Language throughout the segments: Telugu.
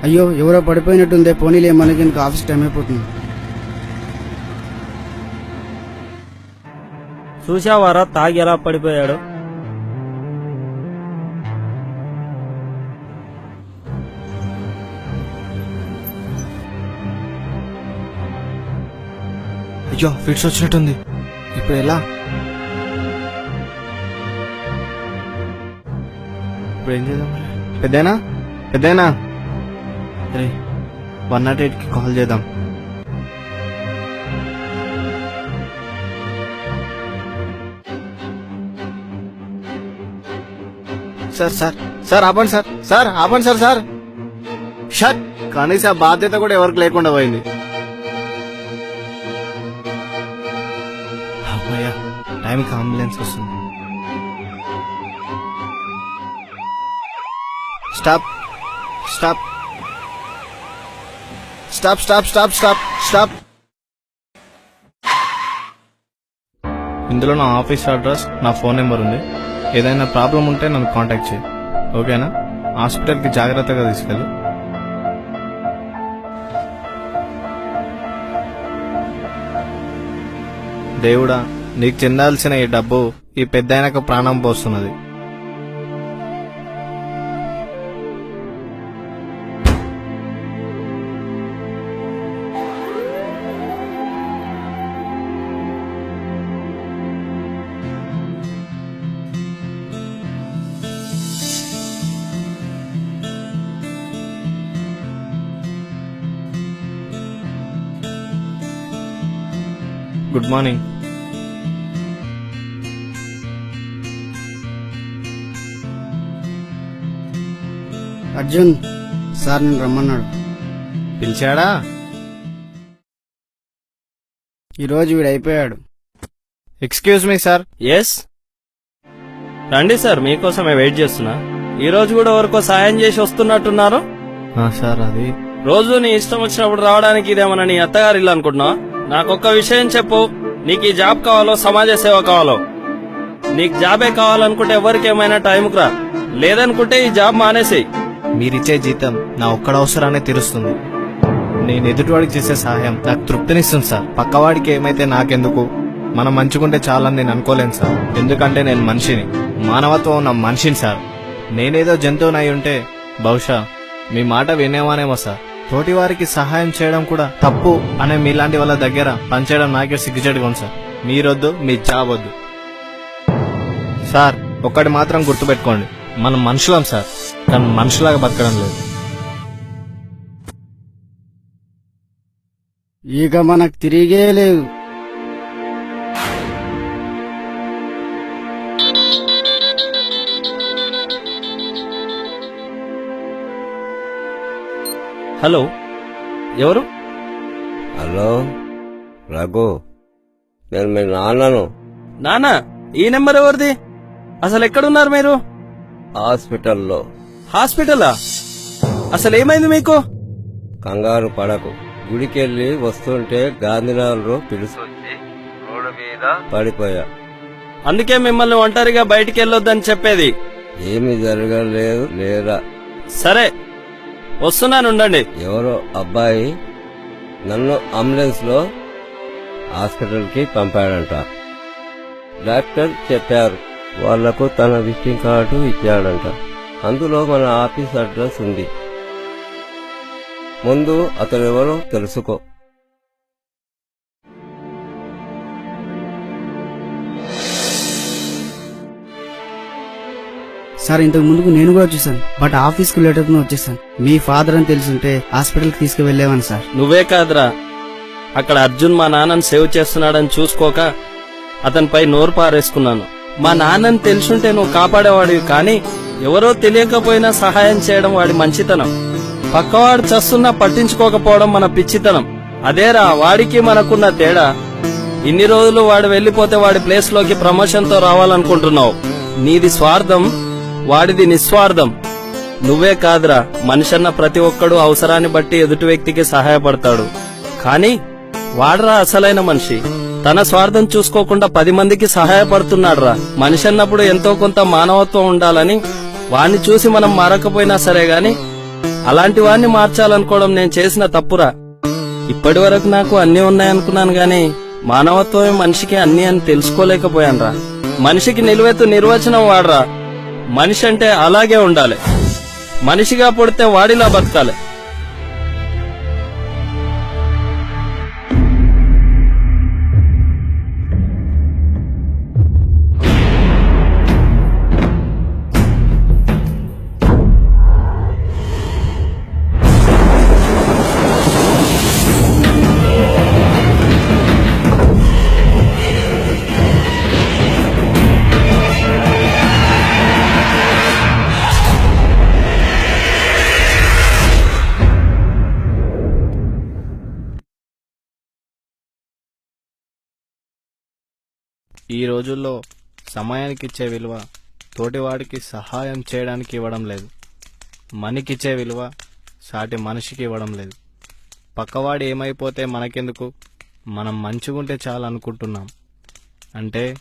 అయ్యో ఎవరో పడిపోయినట్టుందే, పోనీలే, మనకి ఇంకా ఆఫీస్ టైం అయిపోతుంది. చూసావారా తాగి ఎలా పడిపోయాడు? అయ్యో ఫిట్స్ వచ్చినట్టుంది, ఇప్పుడు ఎలా? ఇప్పుడు ఏం చేద్దాం? పెద్దనా 108కి కాల్ చేద్దాం. సార్ ఆపండి సార్. షట్, కనీస బాధ్యత కూడా ఎవరికి లేకుండా పోయింది. అమ్మయ్యా, టైంకి అంబులెన్స్ వస్తుంది. స్టాప్. ఇందులో నా ఆఫీస్ అడ్రస్, నా ఫోన్ నెంబర్ ఉంది. ఏదైనా ప్రాబ్లం ఉంటే నన్ను కాంటాక్ట్ చేయి, ఓకేనా? హాస్పిటల్కి జాగ్రత్తగా తీసుకెళ్ళు. దేవుడా, నీకు చెందాల్సిన ఈ డబ్బు ఈ పెద్దాయనకు ప్రాణం పోస్తున్నది. Good morning. అర్జున్ సార్ నేను రమ్మన్నాడు. పిలిచాడా? ఈరోజు వీడు అయిపోయాడు. Excuse me sir. ఎస్, రండి సార్, మీకోసమే వెయిట్ చేస్తున్నా. ఈ రోజు కూడా ఎవరికో సాయం చేసి వస్తున్నట్టున్నారు. సార్ అది రోజు నీ ఇష్టం వచ్చినప్పుడు రావడానికి ఇదేమన్నా నీ అత్తగారి ఇల్లు అనుకుంటున్నావా? నాకొక్క విషయం చెప్పు, నీకు ఈ జాబ్ కావాలో సమాజ సేవ కావాలో? నీకు జాబే కావాలనుకుంటే ఎవరికి ఏమైనా టైంకు రా, లేదనుకుంటే ఈ జాబ్ మానేసేయి. మీరిచ్చే జీతం నా ఒక్కడ అవసరాన్ని తీరుస్తుంది. నేను ఎదుటివాడికి చేసే సహాయం నాకు తృప్తినిస్తుంది సార్. పక్కవాడికి ఏమైతే నాకెందుకు? మనం మంచుకుంటే చాలని నేను అనుకోలేను సార్. ఎందుకంటే నేను మనిషిని, మానవత్వం ఉన్న మనిషిని సార్. నేనేదో జంతువునై ఉంటే బహుశా మీ మాట వినేవానేమో సార్. తోటి వారికి సహాయం చేయడం కూడా తప్పు అనే మీలాంటి వాళ్ళ దగ్గర పనిచేయడం నాకే సిగ్గుచేటుగా ఉంది సార్. మీరొద్దు, మీ జాబ్ వద్దు సార్. ఒక్కటి మాత్రం గుర్తుపెట్టుకోండి, మనం మనుషులం సార్, కానీ మనుషులాగా బతకడం లేదు. ఇక మనకు తిరిగే లేదు. హలో, ఎవరు? హలో రఘు, నేను మీ నాన్నను. నానా, ఈ నెంబర్ ఎవరిది? అసలు ఎక్కడున్నారు మీరు? హాస్పిటల్లో. హాస్పిటలా? అసలు ఏమైంది మీకు? కంగారు పడకు. గుడికెళ్ళి వస్తుంటే గాంధీనగర్లో పిలుసొచ్చి రోడ్డు మీద పడిపోయా. అందుకే మిమ్మల్ని ఒంటరిగా బయటికి వెళ్ళొద్దని చెప్పేది. ఏమీ జరగలేదు లేరా? సరే, వస్తున్నాను, ఉండండి. ఎవరో అబ్బాయి నన్ను అంబులెన్స్ లో హాస్పిటల్కి పంపాడంట. డాక్టర్ చెప్పారు, వాళ్లకు తన విజిటింగ్ కార్డు ఇచ్చాడంట. అందులో మన ఆఫీస్ అడ్రస్ ఉంది. ముందు అతనెవరో తెలుసుకో. సార్ ఇంతకు ముందుకు నేను కూడా వచ్చేసాను, బట్ ఆఫీస్కి లేటర్గా వచ్చేసాను. మీ ఫాదర్ అని తెలుసుంటే హాస్పిటల్కి తీసుకువెళ్ళేవాను సార్. నువ్వే కాదురా, అక్కడ అర్జున్ మా నాన్నని సేవ్ చేస్తున్నాడని చూసుకోక అతనిపై నోరు పారేసుకున్నాను. మా నాన్నని తెలుసుంటే నువ్వు కాపాడేవాడివి, కానీ ఎవరో తెలియకపోయినా సహాయం చేయడం వాడి మంచితనం. పక్కవాడు చస్తున్నా పట్టించుకోకపోవడం మన పిచ్చితనం. అదేరా వాడికి మనకున్న తేడా. ఇన్ని రోజులు వాడు వెళ్లిపోతే వాడి ప్లేస్ లోకి ప్రమోషన్ తో రావాలనుకుంటున్నావు. నీది స్వార్థం, వాడిది నిస్వార్థం. నువ్వే కాదురా, మనిషన్న ప్రతి ఒక్కడు అవసరాన్ని బట్టి ఎదుటి వ్యక్తికి సహాయపడతాడు. కానీ వాడరా అసలైన మనిషి. తన స్వార్థం చూసుకోకుండా 10 మందికి సహాయపడుతున్నాడురా. మనిషి అన్నప్పుడు ఎంతో కొంత మానవత్వం ఉండాలని వాణ్ణి చూసి మనం మారకపోయినా సరే గాని అలాంటి వాడిని మార్చాలనుకోవడం నేను చేసిన తప్పురా. ఇప్పటి వరకు నాకు అన్నీ ఉన్నాయనుకున్నాను గాని మానవత్వమే మనిషికి అన్నీ అని తెలుసుకోలేకపోయానురా. మనిషికి నిలువెత్తు నిర్వచనం వాడరా. మనిషి అంటే అలాగే ఉండాలి. మనిషిగా పుడితే వాడిలా బతకాలి. ఈ రోజుల్లో సమయానికి ఇచ్చే విలువ తోటివాడికి సహాయం చేయడానికి ఇవ్వడం లేదు. మనకిచ్చే విలువ సాటి మనిషికి ఇవ్వడం లేదు. పక్కవాడు ఏమైపోతే మనకెందుకు, మనం మంచిగుంటే చాలు అనుకుంటున్నాం. అంటే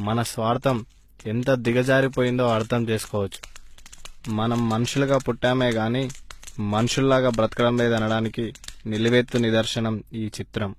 మన స్వార్థం ఎంత దిగజారిపోయిందో అర్థం చేసుకోవచ్చు. మనం మనుషులుగా పుట్టామే గాని మనుషుల్లాగా బ్రతకడం లేదనడానికి నిలువెత్తు నిదర్శనం ఈ చిత్రం.